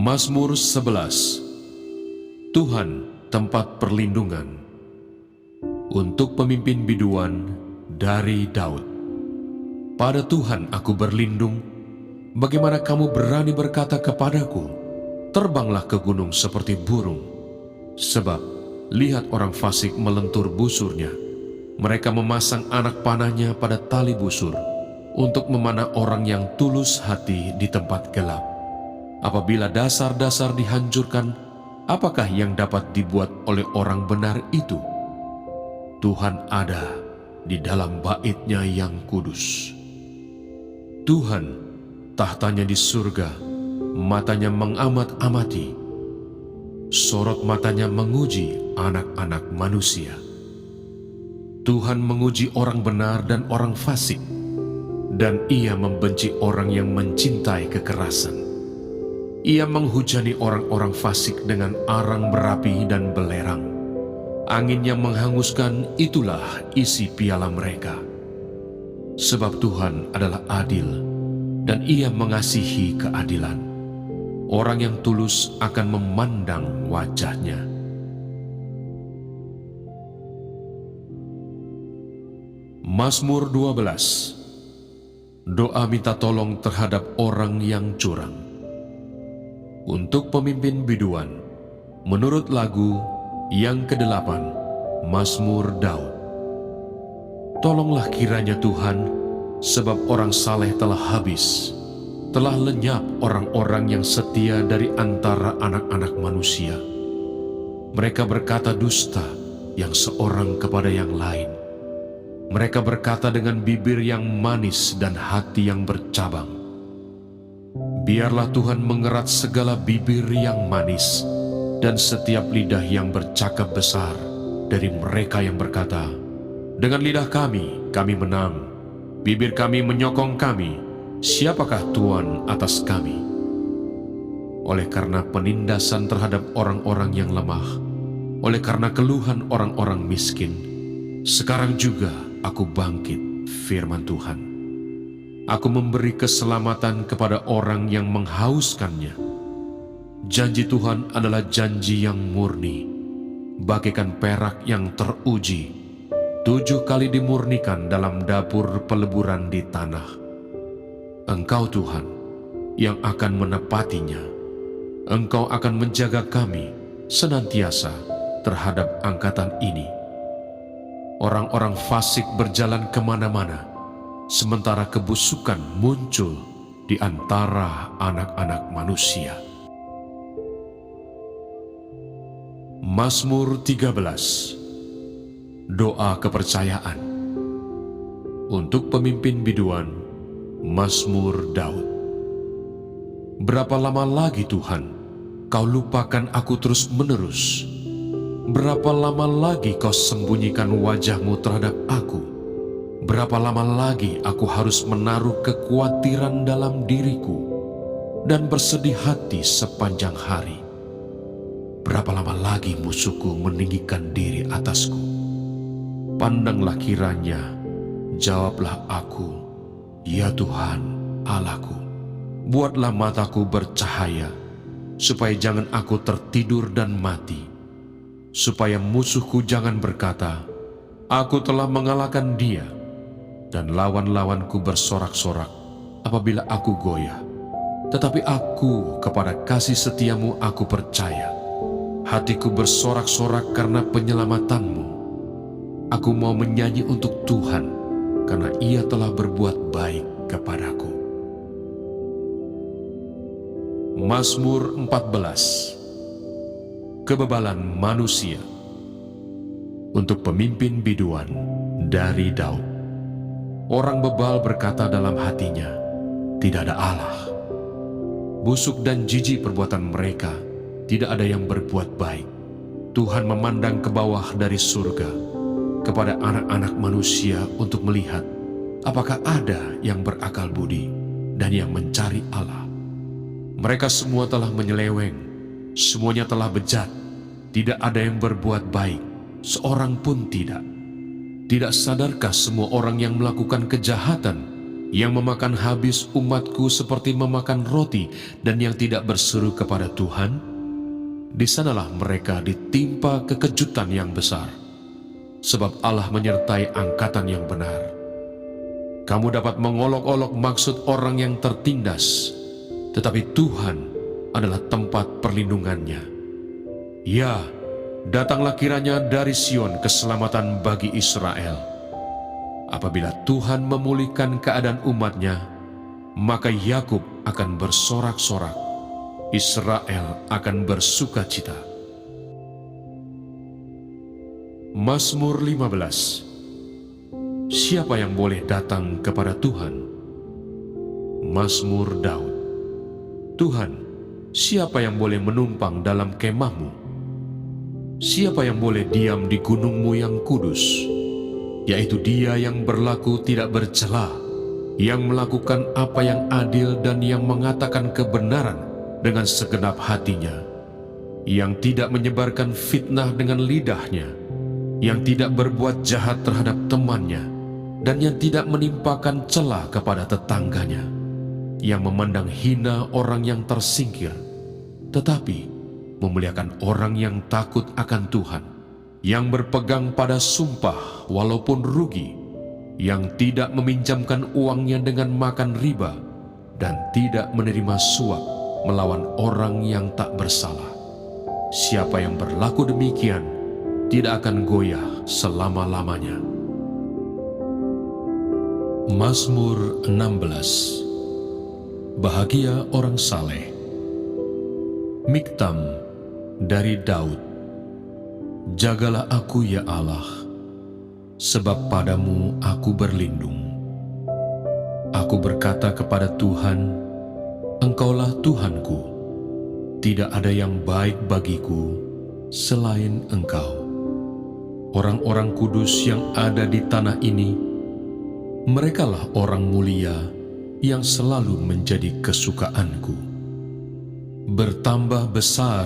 Mazmur 11. Tuhan tempat perlindungan. Untuk pemimpin biduan dari Daud. Pada Tuhan aku berlindung. Bagaimana kamu berani berkata kepadaku, terbanglah ke gunung seperti burung. Sebab lihat orang fasik melentur busurnya. Mereka memasang anak panahnya pada tali busur untuk memanah orang yang tulus hati di tempat gelap. Apabila dasar-dasar dihancurkan, apakah yang dapat dibuat oleh orang benar itu? Tuhan ada di dalam bait-Nya yang kudus. Tuhan, tahtanya di surga, matanya mengamat-amati. Sorot matanya menguji anak-anak manusia. Tuhan menguji orang benar dan orang fasik, dan Ia membenci orang yang mencintai kekerasan. Ia menghujani orang-orang fasik dengan arang berapi dan belerang. Angin yang menghanguskan, itulah isi piala mereka. Sebab Tuhan adalah adil, dan Ia mengasihi keadilan. Orang yang tulus akan memandang wajah-Nya. Mazmur 12. Doa minta tolong terhadap orang yang curang. Untuk pemimpin biduan, menurut lagu yang ke-8, Mazmur Daud. Tolonglah kiranya Tuhan, sebab orang saleh telah habis, telah lenyap orang-orang yang setia dari antara anak-anak manusia. Mereka berkata dusta yang seorang kepada yang lain. Mereka berkata dengan bibir yang manis dan hati yang bercabang. Biarlah Tuhan mengerat segala bibir yang manis dan setiap lidah yang bercakap besar dari mereka yang berkata, dengan lidah kami menang, bibir kami menyokong kami, siapakah Tuhan atas kami? Oleh karena penindasan terhadap orang-orang yang lemah, oleh karena keluhan orang-orang miskin, sekarang juga aku bangkit, firman Tuhan. Aku memberi keselamatan kepada orang yang menghauskannya. Janji Tuhan adalah janji yang murni, bagaikan perak yang teruji, 7 kali dimurnikan dalam dapur peleburan di tanah. Engkau Tuhan yang akan menepatinya. Engkau akan menjaga kami senantiasa terhadap angkatan ini. Orang-orang fasik berjalan kemana-mana, sementara kebusukan muncul di antara anak-anak manusia. Mazmur 13. Doa kepercayaan. Untuk pemimpin biduan, Mazmur Daud. Berapa lama lagi Tuhan, Kau lupakan aku terus-menerus? Berapa lama lagi Kau sembunyikan wajah-Mu terhadap aku? Berapa lama lagi aku harus menaruh kekhawatiran dalam diriku dan bersedih hati sepanjang hari? Berapa lama lagi musuhku meninggikan diri atasku? Pandanglah kiranya, jawablah aku, ya Tuhan Allahku. Buatlah mataku bercahaya, supaya jangan aku tertidur dan mati. Supaya musuhku jangan berkata, aku telah mengalahkan dia. Dan lawan-lawanku bersorak-sorak apabila aku goyah. Tetapi aku kepada kasih setiamu aku percaya. Hatiku bersorak-sorak karena penyelamatanmu. Aku mau menyanyi untuk Tuhan, karena Ia telah berbuat baik kepadaku. Mazmur 14. Kebebalan manusia. Untuk pemimpin biduan dari Daud. Orang bebal berkata dalam hatinya, tidak ada Allah. Busuk dan jijik perbuatan mereka, tidak ada yang berbuat baik. Tuhan memandang ke bawah dari surga, kepada anak-anak manusia untuk melihat, apakah ada yang berakal budi dan yang mencari Allah. Mereka semua telah menyeleweng, semuanya telah bejat, tidak ada yang berbuat baik, seorang pun tidak. Tidak sadarkah semua orang yang melakukan kejahatan yang memakan habis umatku seperti memakan roti dan yang tidak berseru kepada Tuhan, di sanalah mereka ditimpa kekejutan yang besar, sebab Allah menyertai angkatan yang benar. Kamu dapat mengolok-olok maksud orang yang tertindas, tetapi Tuhan adalah tempat perlindungannya. Ya, datanglah kiranya dari Sion keselamatan bagi Israel. Apabila Tuhan memulihkan keadaan umatnya, maka Yakub akan bersorak-sorak, Israel akan bersukacita. Mazmur 15. Siapa yang boleh datang kepada Tuhan? Mazmur Daud. Tuhan, siapa yang boleh menumpang dalam kemahmu? Siapa yang boleh diam di gunungmu yang kudus? Yaitu dia yang berlaku tidak bercela, yang melakukan apa yang adil dan yang mengatakan kebenaran dengan segenap hatinya, yang tidak menyebarkan fitnah dengan lidahnya, yang tidak berbuat jahat terhadap temannya, dan yang tidak menimpakan cela kepada tetangganya, yang memandang hina orang yang tersingkir, tetapi memuliakan orang yang takut akan Tuhan, yang berpegang pada sumpah walaupun rugi, yang tidak meminjamkan uangnya dengan makan riba, dan tidak menerima suap melawan orang yang tak bersalah. Siapa yang berlaku demikian tidak akan goyah selama-lamanya. Mazmur 16. Bahagia orang saleh. Miktam dari Daud. Jagalah aku ya Allah, sebab padamu aku berlindung. Aku berkata kepada Tuhan, Engkaulah Tuhanku, tidak ada yang baik bagiku selain Engkau. Orang-orang kudus yang ada di tanah ini, merekalah orang mulia yang selalu menjadi kesukaanku. Bertambah besar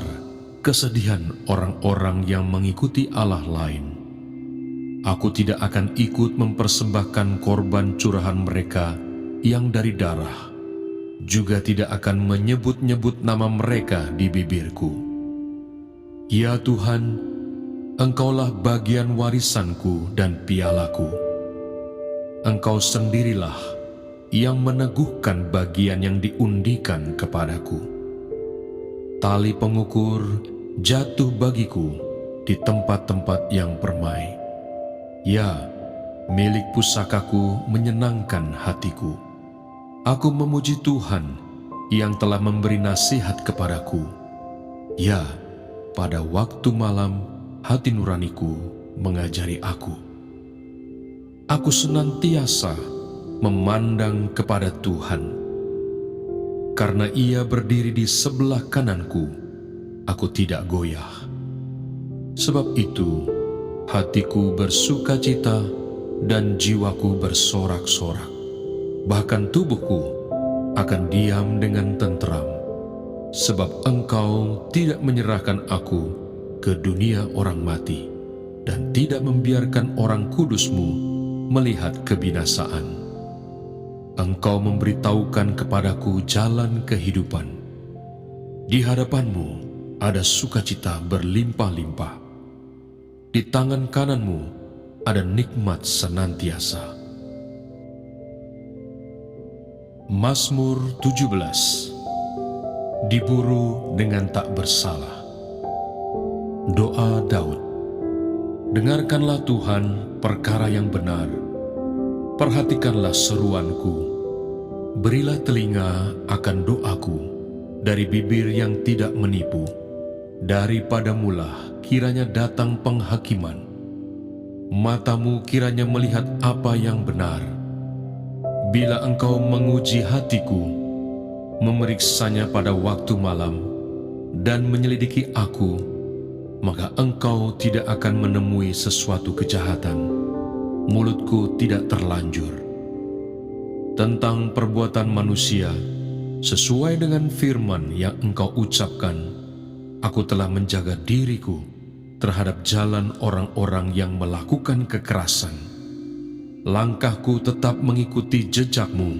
kesedihan orang-orang yang mengikuti Allah lain. Aku tidak akan ikut mempersembahkan korban curahan mereka yang dari darah, juga tidak akan menyebut-nyebut nama mereka di bibirku. Ya Tuhan, Engkaulah bagian warisanku dan pialaku. Engkau sendirilah yang meneguhkan bagian yang diundikan kepadaku. Tali pengukur jatuh bagiku di tempat-tempat yang permai. Ya, milik pusakaku menyenangkan hatiku. Aku memuji Tuhan yang telah memberi nasihat kepadaku. Ya, pada waktu malam hati nuraniku mengajari aku. Aku senantiasa memandang kepada Tuhan. Karena Ia berdiri di sebelah kananku, aku tidak goyah. Sebab itu, hatiku bersukacita dan jiwaku bersorak-sorak. Bahkan tubuhku akan diam dengan tentram, sebab Engkau tidak menyerahkan aku ke dunia orang mati, dan tidak membiarkan orang kudus-Mu melihat kebinasaan. Engkau memberitahukan kepadaku jalan kehidupan. Di hadapan-Mu ada sukacita berlimpah-limpah. Di tangan kanan-Mu ada nikmat senantiasa. Mazmur 17. Diburu dengan tak bersalah. Doa Daud. Dengarkanlah Tuhan perkara yang benar. Perhatikanlah seruanku. Berilah telinga akan doaku dari bibir yang tidak menipu. Daripadamulah kiranya datang penghakiman. Matamu kiranya melihat apa yang benar. Bila Engkau menguji hatiku, memeriksanya pada waktu malam, dan menyelidiki aku, maka Engkau tidak akan menemui sesuatu kejahatan. Mulutku tidak terlanjur. Tentang perbuatan manusia, sesuai dengan firman yang Engkau ucapkan, aku telah menjaga diriku terhadap jalan orang-orang yang melakukan kekerasan. Langkahku tetap mengikuti jejakmu,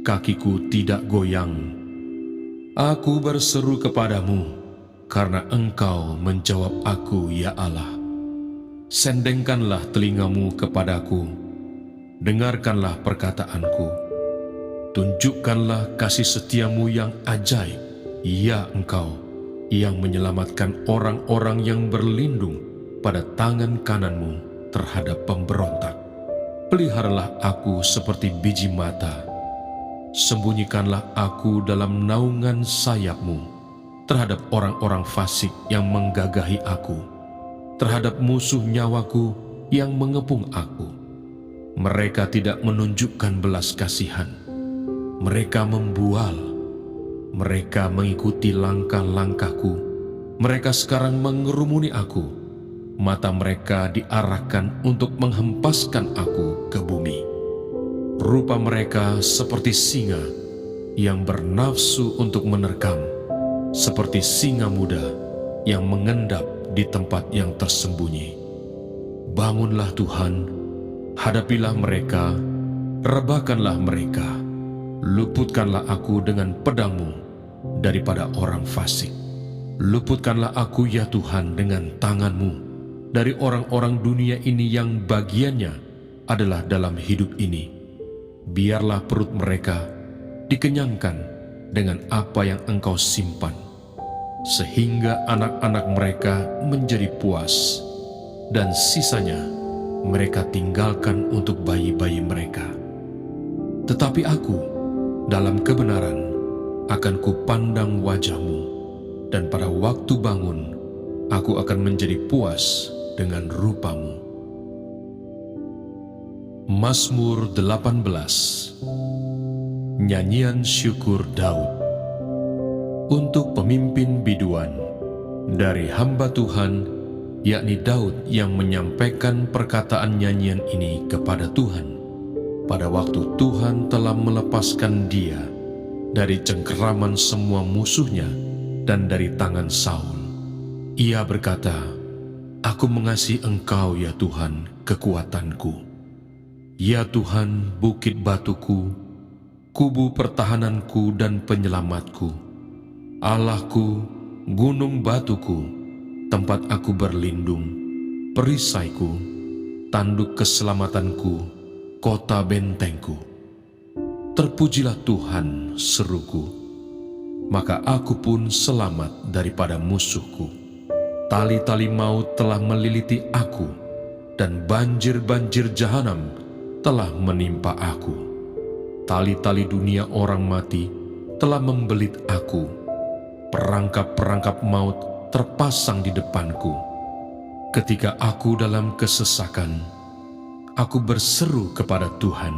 kakiku tidak goyang. Aku berseru kepadamu, karena Engkau menjawab aku, ya Allah. Sendengkanlah telingamu kepadaku, dengarkanlah perkataanku. Tunjukkanlah kasih setiamu yang ajaib, ya Engkau, yang menyelamatkan orang-orang yang berlindung pada tangan kananmu terhadap pemberontak. Peliharalah aku seperti biji mata, sembunyikanlah aku dalam naungan sayapmu terhadap orang-orang fasik yang menggagahi aku, terhadap musuh nyawaku yang mengepung aku. Mereka tidak menunjukkan belas kasihan, mereka membual, mereka mengikuti langkah-langkahku, mereka sekarang mengerumuni aku. Mata mereka diarahkan untuk menghempaskan aku ke bumi. Rupa mereka seperti singa yang bernafsu untuk menerkam, seperti singa muda yang mengendap di tempat yang tersembunyi. Bangunlah Tuhan, hadapilah mereka, rebahkanlah mereka, luputkanlah aku dengan pedang-Mu daripada orang fasik. Luputkanlah aku ya Tuhan dengan tangan-Mu dari orang-orang dunia ini yang bagiannya adalah dalam hidup ini. Biarlah perut mereka dikenyangkan dengan apa yang Engkau simpan, sehingga anak-anak mereka menjadi puas, dan sisanya mereka tinggalkan untuk bayi-bayi mereka. Tetapi aku, dalam kebenaran, akan kupandang wajah-Mu, dan pada waktu bangun, aku akan menjadi puas dengan rupa-Mu. Mazmur 18. Nyanyian syukur Daud. Untuk pemimpin biduan, dari hamba Tuhan, yakni Daud yang menyampaikan perkataan nyanyian ini kepada Tuhan, pada waktu Tuhan telah melepaskan dia dari cengkeraman semua musuhnya dan dari tangan Saul. Ia berkata, "Aku mengasihi Engkau ya Tuhan, kekuatanku. Ya Tuhan, bukit batuku, kubu pertahananku dan penyelamatku. Allahku, gunung batuku, tempat aku berlindung, perisaiku, tanduk keselamatanku, kota bentengku. Terpujilah Tuhan, seruku, maka aku pun selamat daripada musuhku. Tali-tali maut telah meliliti aku, dan banjir-banjir jahanam telah menimpa aku. Tali-tali dunia orang mati telah membelit aku. Perangkap-perangkap maut terpasang di depanku. Ketika aku dalam kesesakan, aku berseru kepada Tuhan.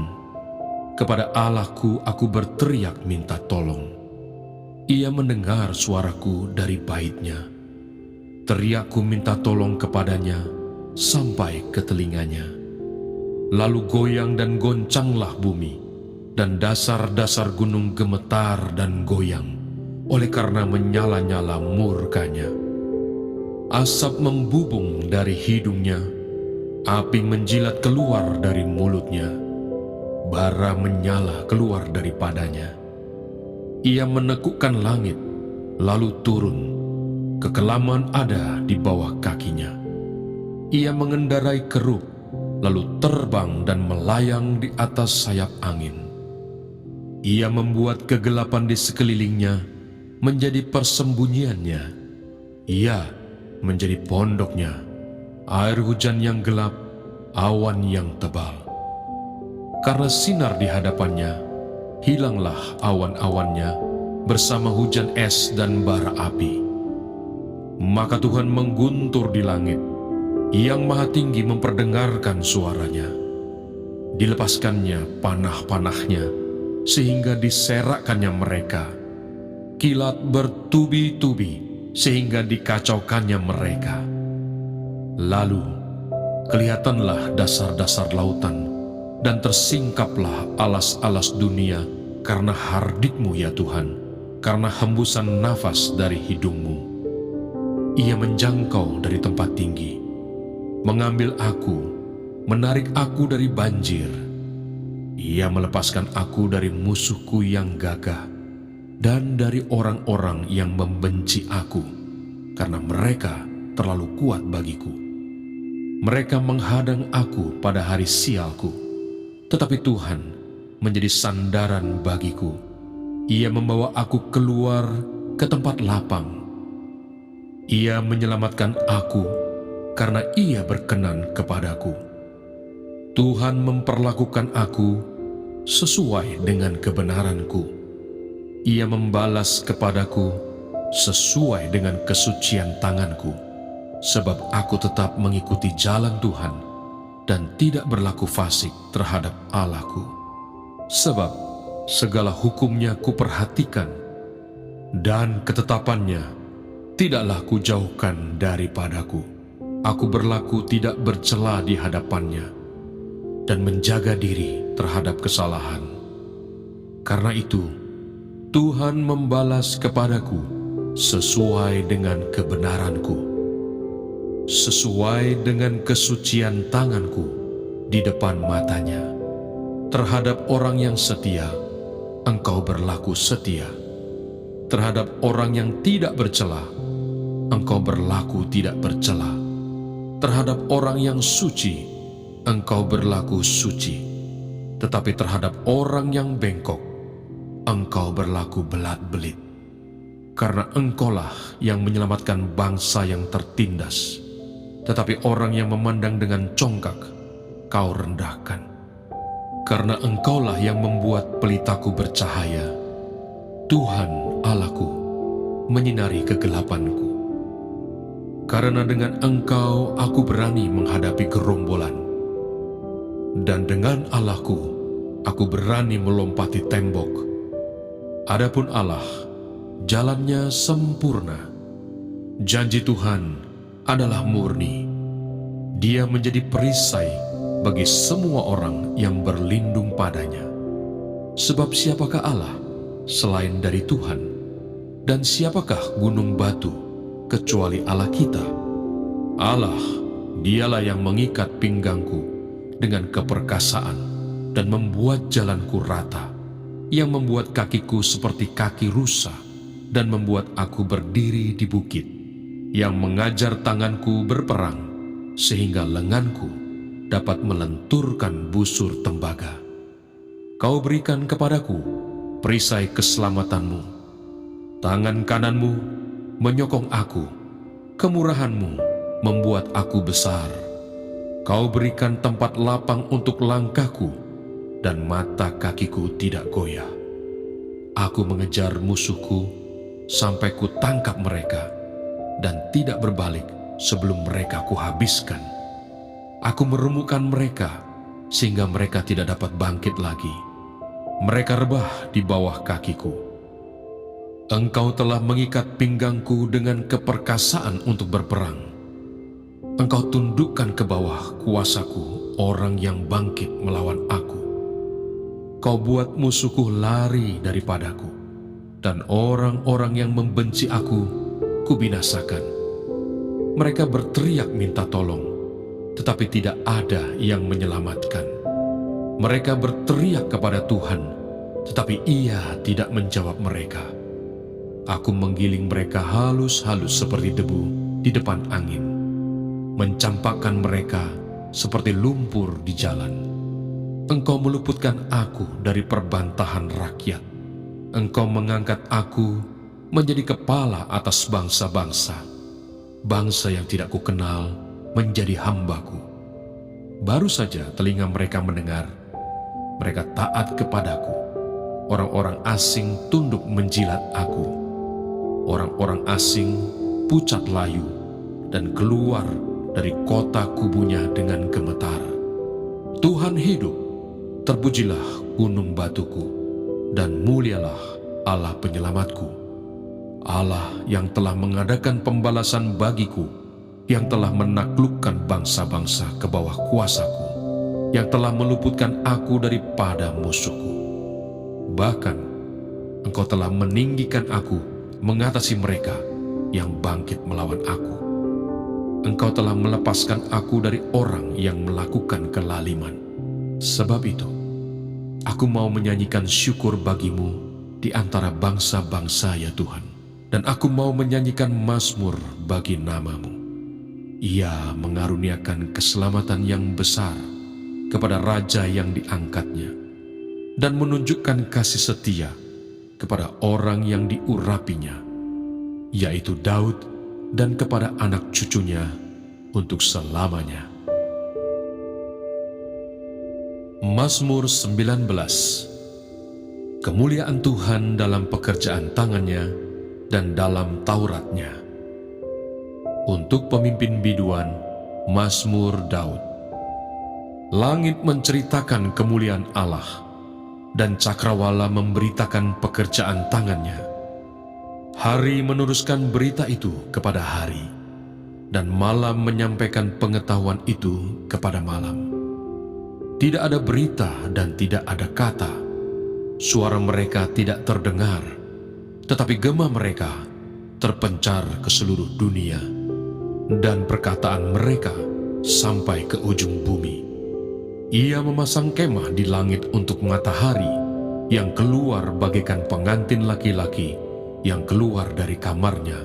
Kepada Allahku aku berteriak minta tolong. Ia mendengar suaraku dari bait-Nya. Teriakku minta tolong kepadanya sampai ke telinganya. Lalu goyang dan goncanglah bumi, dan dasar-dasar gunung gemetar dan goyang, oleh karena menyala-nyala murkanya. Asap membubung dari hidungnya, api menjilat keluar dari mulutnya, bara menyala keluar daripadanya. Ia menekukkan langit, lalu turun. Kekelaman ada di bawah kakinya. Ia mengendarai keruk, lalu terbang dan melayang di atas sayap angin. Ia membuat kegelapan di sekelilingnya menjadi persembunyiannya. Ia menjadi pondoknya, air hujan yang gelap, awan yang tebal. Karena sinar di hadapannya, hilanglah awan-awannya bersama hujan es dan bara api. Maka Tuhan mengguntur di langit, Yang Maha Tinggi memperdengarkan suaranya. Dilepaskannya panah-panahnya, sehingga diserakkannya mereka. Kilat bertubi-tubi, sehingga dikacaukannya mereka. Lalu, kelihatanlah dasar-dasar lautan, dan tersingkaplah alas-alas dunia, karena hardik-Mu ya Tuhan, karena hembusan nafas dari hidung-Mu. Ia menjangkau dari tempat tinggi, mengambil aku, menarik aku dari banjir. Ia melepaskan aku dari musuhku yang gagah dan dari orang-orang yang membenci aku, karena mereka terlalu kuat bagiku. Mereka menghadang aku pada hari sialku, tetapi Tuhan menjadi sandaran bagiku. Ia membawa aku keluar ke tempat lapang. Ia menyelamatkan aku karena Ia berkenan kepadaku. Tuhan memperlakukan aku sesuai dengan kebenaranku. Ia membalas kepadaku sesuai dengan kesucian tanganku, sebab aku tetap mengikuti jalan Tuhan dan tidak berlaku fasik terhadap Allahku. Sebab segala hukumnya kuperhatikan, dan ketetapannya tidaklah kujauhkan daripadaku. Aku berlaku tidak bercela di hadapannya, dan menjaga diri terhadap kesalahan. Karena itu, Tuhan membalas kepadaku sesuai dengan kebenaranku, sesuai dengan kesucian tanganku di depan matanya. Terhadap orang yang setia, Engkau berlaku setia. Terhadap orang yang tidak bercela, Engkau berlaku tidak bercela. Terhadap orang yang suci, Engkau berlaku suci, tetapi terhadap orang yang bengkok, Engkau berlaku belat-belit. Karena Engkaulah yang menyelamatkan bangsa yang tertindas, tetapi orang yang memandang dengan congkak, Kau rendahkan. Karena Engkaulah yang membuat pelitaku bercahaya, Tuhan Allahku, menyinari kegelapanku. Karena dengan Engkau aku berani menghadapi gerombolan, dan dengan Allahku, aku berani melompati tembok. Adapun Allah, jalannya sempurna. Janji Tuhan adalah murni. Dia menjadi perisai bagi semua orang yang berlindung padanya. Sebab siapakah Allah selain dari Tuhan? Dan siapakah gunung batu kecuali Allah kita? Allah, Dialah yang mengikat pinggangku dengan keperkasaan dan membuat jalanku rata, yang membuat kakiku seperti kaki rusa dan membuat aku berdiri di bukit, yang mengajar tanganku berperang sehingga lenganku dapat melenturkan busur tembaga. Kau berikan kepadaku perisai keselamatanmu, tangan kananmu menyokong aku, kemurahanmu membuat aku besar. Kau berikan tempat lapang untuk langkahku, dan mata kakiku tidak goyah. Aku mengejar musuhku sampai ku tangkap mereka, dan tidak berbalik sebelum mereka kuhabiskan. Aku meremukkan mereka, sehingga mereka tidak dapat bangkit lagi. Mereka rebah di bawah kakiku. Engkau telah mengikat pinggangku dengan keperkasaan untuk berperang. Engkau tundukkan ke bawah kuasaku orang yang bangkit melawan aku. Kau buat musuhku lari daripadaku, dan orang-orang yang membenci aku kubinasakan. Mereka berteriak minta tolong, tetapi tidak ada yang menyelamatkan. Mereka berteriak kepada Tuhan, tetapi Ia tidak menjawab mereka. Aku menggiling mereka halus-halus seperti debu di depan angin, mencampakkan mereka seperti lumpur di jalan. Engkau meluputkan aku dari perbantahan rakyat. Engkau mengangkat aku menjadi kepala atas bangsa-bangsa. Bangsa yang tidak kukenal menjadi hambaku. Baru saja telinga mereka mendengar, mereka taat kepadaku. Orang-orang asing tunduk menjilat aku. Orang-orang asing pucat layu dan keluar dari kota kubunya dengan gemetar. Tuhan hidup, terpujilah gunung batuku, dan mulialah Allah penyelamatku. Allah yang telah mengadakan pembalasan bagiku, yang telah menaklukkan bangsa-bangsa ke bawah kuasaku, yang telah meluputkan aku daripada musuhku. Bahkan Engkau telah meninggikan aku mengatasi mereka yang bangkit melawan aku. Engkau telah melepaskan aku dari orang yang melakukan kelaliman. Sebab itu, aku mau menyanyikan syukur bagimu di antara bangsa-bangsa ya Tuhan. Dan aku mau menyanyikan mazmur bagi nama-Mu. Ia mengaruniakan keselamatan yang besar kepada raja yang diangkatnya, dan menunjukkan kasih setia kepada orang yang diurapinya, yaitu Daud, dan kepada anak cucunya untuk selamanya. Mazmur 19. Kemuliaan Tuhan dalam pekerjaan tangannya dan dalam Tauratnya. Untuk pemimpin biduan, Mazmur Daud. Langit menceritakan kemuliaan Allah, dan cakrawala memberitakan pekerjaan tangannya. Hari meneruskan berita itu kepada hari, dan malam menyampaikan pengetahuan itu kepada malam. Tidak ada berita dan tidak ada kata. Suara mereka tidak terdengar, tetapi gema mereka terpencar ke seluruh dunia, dan perkataan mereka sampai ke ujung bumi. Ia memasang kemah di langit untuk matahari yang keluar bagaikan pengantin laki-laki yang keluar dari kamarnya,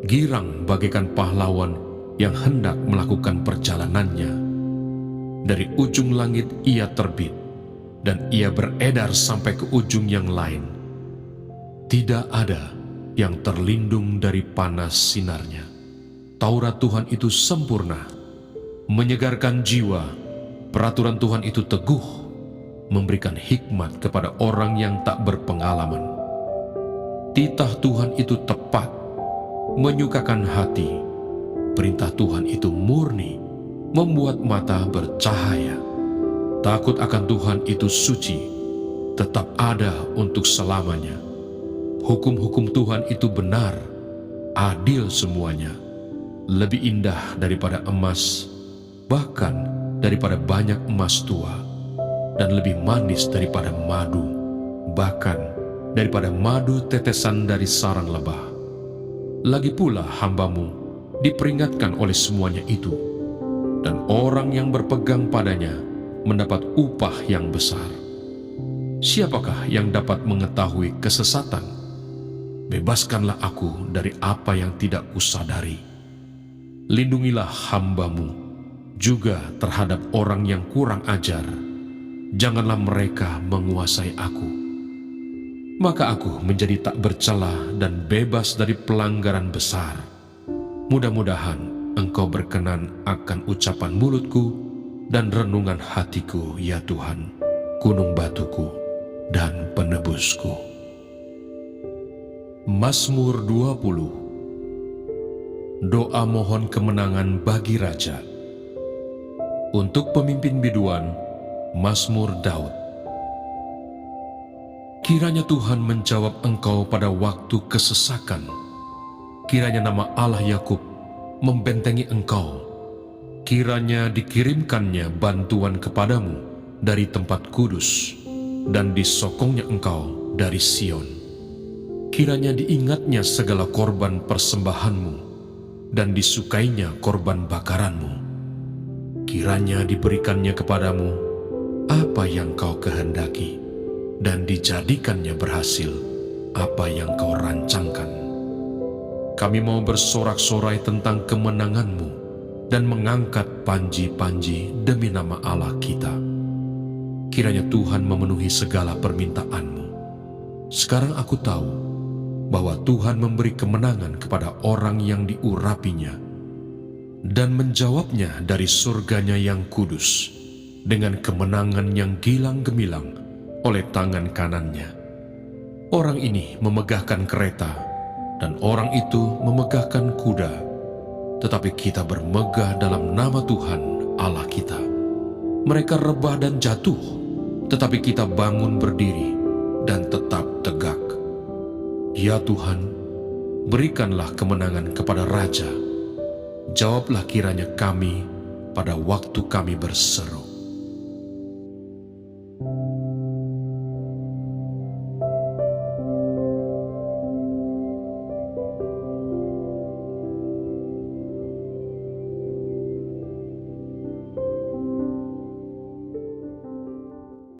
girang bagaikan pahlawan yang hendak melakukan perjalanannya. Dari ujung langit ia terbit, dan ia beredar sampai ke ujung yang lain. Tidak ada yang terlindung dari panas sinarnya. Taurat Tuhan itu sempurna, menyegarkan jiwa. Peraturan Tuhan itu teguh, memberikan hikmat kepada orang yang tak berpengalaman. Titah Tuhan itu tepat, menyukakan hati. Perintah Tuhan itu murni, membuat mata bercahaya. Takut akan Tuhan itu suci, tetap ada untuk selamanya. Hukum-hukum Tuhan itu benar, adil semuanya. Lebih indah daripada emas, bahkan daripada banyak emas tua, dan lebih manis daripada madu, bahkan daripada madu tetesan dari sarang lebah. Lagi pula hamba-Mu diperingatkan oleh semuanya itu, dan orang yang berpegang padanya mendapat upah yang besar. Siapakah yang dapat mengetahui kesesatan? Bebaskanlah aku dari apa yang tidak kusadari. Lindungilah hamba-Mu juga terhadap orang yang kurang ajar. Janganlah mereka menguasai aku. Maka aku menjadi tak bercela dan bebas dari pelanggaran besar. Mudah-mudahan Engkau berkenan akan ucapan mulutku dan renungan hatiku, ya Tuhan, gunung batuku dan penebusku. Mazmur 20. Doa mohon kemenangan bagi Raja. Untuk pemimpin biduan, Mazmur Daud. Kiranya Tuhan menjawab engkau pada waktu kesesakan. Kiranya nama Allah Yakub membentengi engkau. Kiranya dikirimkannya bantuan kepadamu dari tempat kudus, dan disokongnya engkau dari Sion. Kiranya diingatnya segala korban persembahanmu, dan disukainya korban bakaranmu. Kiranya diberikannya kepadamu apa yang kau kehendaki, dan dijadikannya berhasil apa yang kau rancangkan. Kami mau bersorak-sorai tentang kemenanganmu dan mengangkat panji-panji demi nama Allah kita. Kiranya Tuhan memenuhi segala permintaanmu. Sekarang aku tahu bahwa Tuhan memberi kemenangan kepada orang yang diurapinya, dan menjawabnya dari surganya yang kudus dengan kemenangan yang gilang gemilang oleh tangan kanannya. Orang ini memegahkan kereta, dan orang itu memegahkan kuda, tetapi kita bermegah dalam nama Tuhan Allah kita. Mereka rebah dan jatuh, tetapi kita bangun berdiri dan tetap tegak. Ya Tuhan, berikanlah kemenangan kepada Raja. Jawablah kiranya kami pada waktu kami berseru.